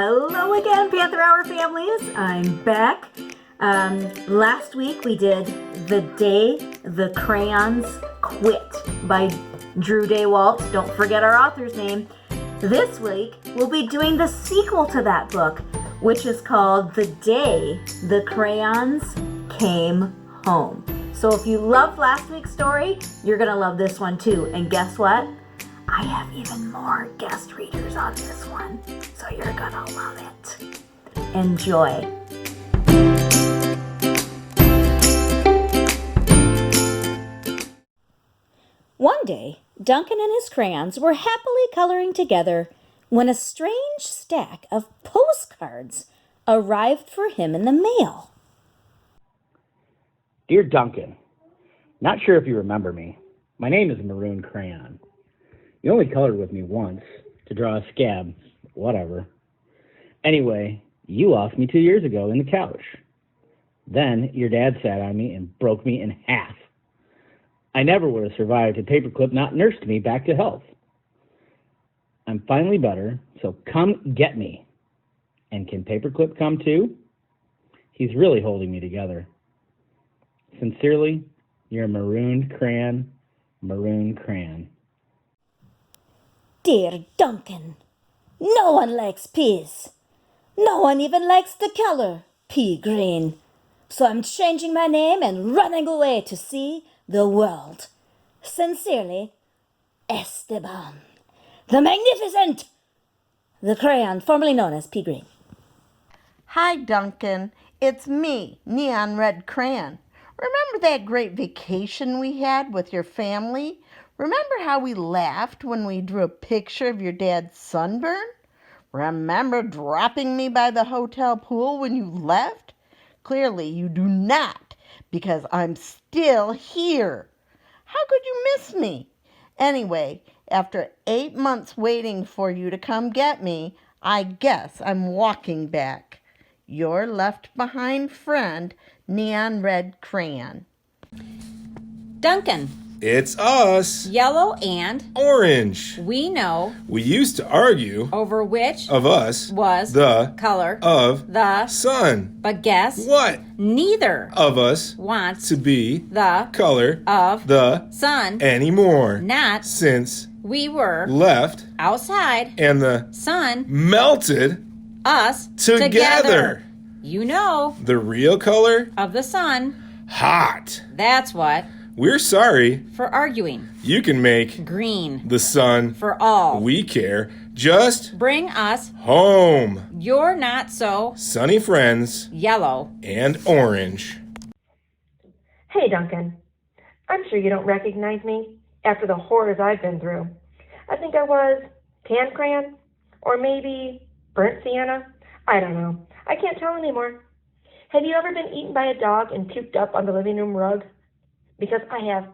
Hello again, Panther Hour families. I'm back. Last week we did The Day the Crayons Quit by Drew Daywalt. Don't forget our author's name. This week we'll be doing the sequel to that book, which is called The Day the Crayons Came Home. So if you loved last week's story, you're going to love this one too. And guess what? I have even more guest readers on this one, so you're gonna love it. Enjoy. One day, Duncan and his crayons were happily coloring together when a strange stack of postcards arrived for him in the mail. Dear Duncan, not sure if you remember me. My name is Maroon Crayon. You only colored with me once to draw a scab, whatever. Anyway, you lost me 2 years ago in the couch. Then your dad sat on me and broke me in half. I never would have survived had Paperclip not nursed me back to health. I'm finally better, so come get me. And can Paperclip come too? He's really holding me together. Sincerely, your Maroon Crayon, Maroon Crayon. Dear Duncan, no one likes peas. No one even likes the color pea green. So I'm changing my name and running away to see the world. Sincerely, Esteban, the Magnificent, the crayon formerly known as pea green. Hi, Duncan. It's me, Neon Red Crayon. Remember that great vacation we had with your family? Remember how we laughed when we drew a picture of your dad's sunburn? Remember dropping me by the hotel pool when you left? Clearly you do not, because I'm still here. How could you miss me? Anyway, after 8 months waiting for you to come get me, I guess I'm walking back. Your left-behind friend, Neon Red Crayon. Duncan. It's us. Yellow and Orange. we know We used to argue over which of us was the color of the sun. but guess What neither of us wants to be the color of the sun anymore not since we were left outside and the sun melted us together. You know The real color? of the sun. Hot. That's what We're sorry. for arguing. You can make Green the sun for all. we care just Bring us home. your not so Sunny friends yellow. and orange. Hey, Duncan. I'm sure you don't recognize me after the horrors I've been through. I think I was tan crayon or maybe burnt sienna. I don't know. I can't tell anymore. Have you ever been eaten by a dog and puked up on the living room rug? Because I have.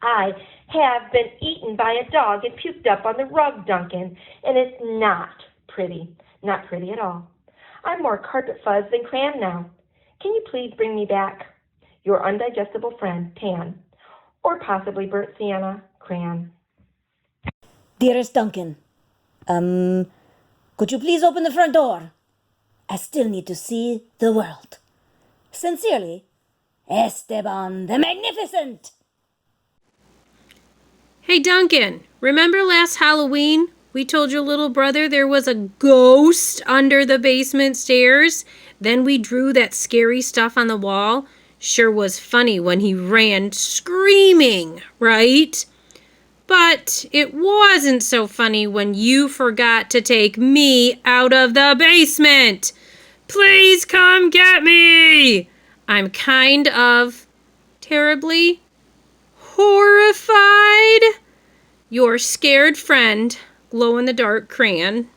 I have been eaten by a dog and puked up on the rug, Duncan, and it's not pretty. Not pretty at all. I'm more carpet fuzz than crayon now. Can you please bring me back your undigestible friend, Tan, or possibly burnt sienna, crayon? Dearest Duncan, could you please open the front door? I still need to see the world. Sincerely, Esteban the Magnificent. Hey Duncan, remember last Halloween? We told your little brother there was a ghost under the basement stairs. Then we drew that scary stuff on the wall. Sure was funny when he ran screaming, right? But it wasn't so funny when you forgot to take me out of the basement. Please come get me. I'm kind of terribly horrified. Your scared friend, glow-in-the-dark crayon.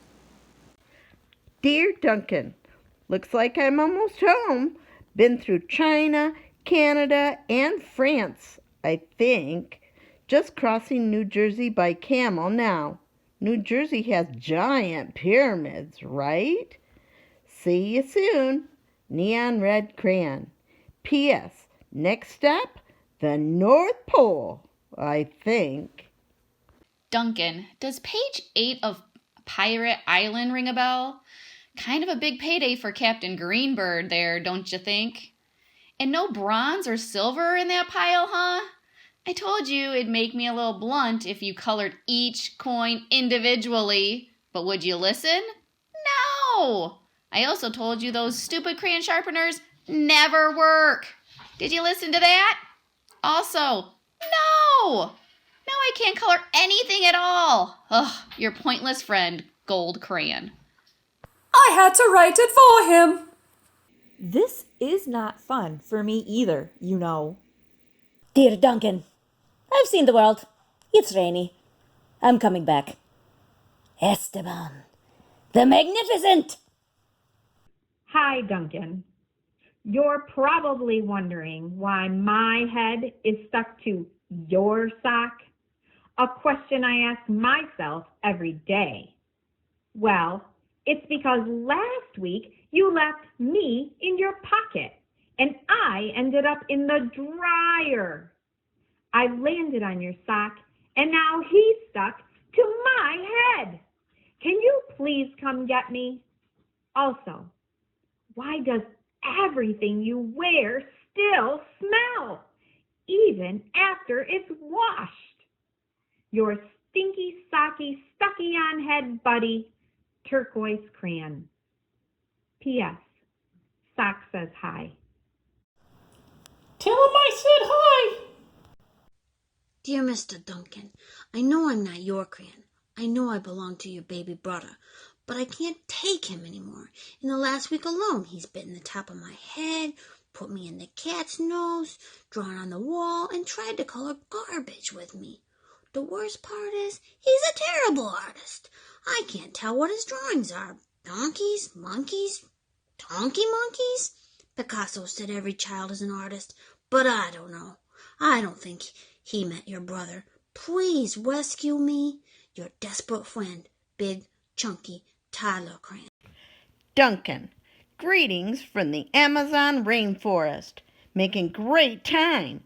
Dear Duncan, looks like I'm almost home. Been through China, Canada, and France, I think. Just crossing New Jersey by camel now. New Jersey has giant pyramids, right? See you soon. Neon Red Crayon. P.S. Next stop, the North Pole, I think. Duncan, does page 8 of Pirate Island ring a bell? Kind of a big payday for Captain Greenbird there, don't you think? And no bronze or silver in that pile, huh? I told you it'd make me a little blunt if you colored each coin individually. But would you listen? No! I also told you those stupid crayon sharpeners never work. Did you listen to that? Also, no! Now I can't color anything at all. Ugh, your pointless friend, Gold Crayon. I had to write it for him. This is not fun for me either, you know. Dear Duncan, I've seen the world. It's rainy. I'm coming back. Esteban, the Magnificent! Hi, Duncan. You're probably wondering why my head is stuck to your sock. A question I ask myself every day. Well, it's because last week you left me in your pocket and I ended up in the dryer. I landed on your sock and now he's stuck to my head. Can you please come get me? Also, why does everything you wear still smell, even after it's washed? Your stinky, socky, stucky-on head buddy, Turquoise Crayon. P.S. Sock says hi. Tell him I said hi. Dear Mr. Duncan, I know I'm not your crayon. I know I belong to your baby brother, but I can't take him anymore. In the last week alone, he's bitten the top of my head, put me in the cat's nose, drawn on the wall, and tried to color garbage with me. The worst part is, he's a terrible artist. I can't tell what his drawings are. Donkeys, monkeys, donkey monkeys? Picasso said every child is an artist, but I don't know. I don't think he meant your brother. Please rescue me. Your desperate friend, Big Chunky Tyler Crayon. Duncan, greetings from the Amazon rainforest. Making great time.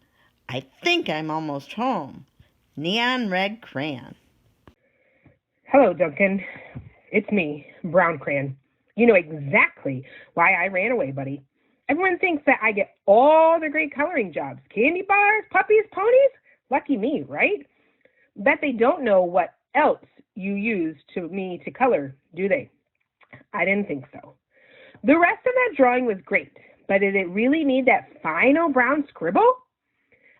I think I'm almost home. Neon Red Crayon. Hello, Duncan. It's me, Brown Crayon. You know exactly why I ran away, buddy. Everyone thinks that I get all the great coloring jobs. Candy bars, puppies, ponies? Lucky me, right? Bet they don't know what else you use to me to color, do they? I didn't think so. The rest of that drawing was great, but did it really need that final brown scribble?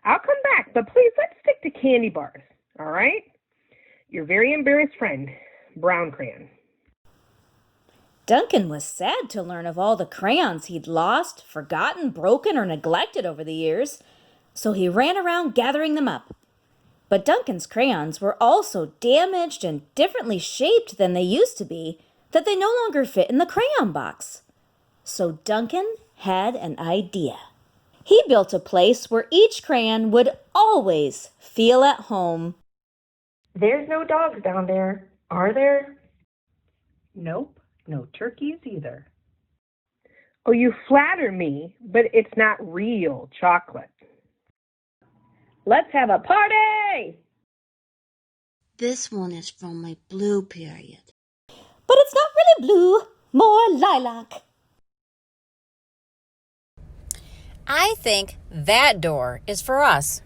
I'll come back, but please let's stick to candy bars, all right? Your very embarrassed friend, Brown Crayon. Duncan was sad to learn of all the crayons he'd lost, forgotten, broken, or neglected over the years, so he ran around gathering them up. But Duncan's crayons were all so damaged and differently shaped than they used to be that they no longer fit in the crayon box. So Duncan had an idea. He built a place where each crayon would always feel at home. There's no dogs down there, are there? Nope, no turkeys either. Oh, you flatter me, but it's not real chocolate. Let's have a party! This one is from my blue period. But it's not really blue, more lilac. I think that door is for us.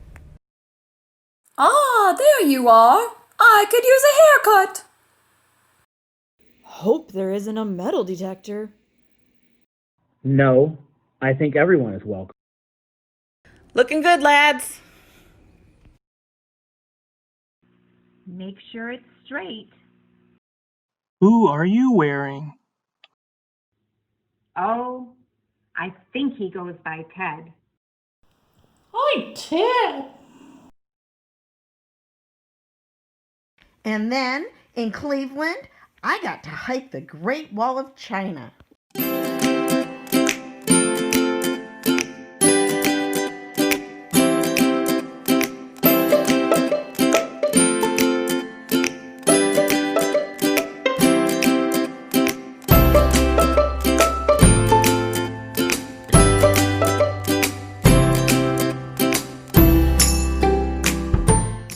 Ah, there you are. I could use a haircut. Hope there isn't a metal detector. No, I think everyone is welcome. Looking good, lads. Make sure it's straight. Who are you wearing? Oh, I think he goes by Ted. Hi, Ted. And then, in Cleveland, I got to hike the Great Wall of China.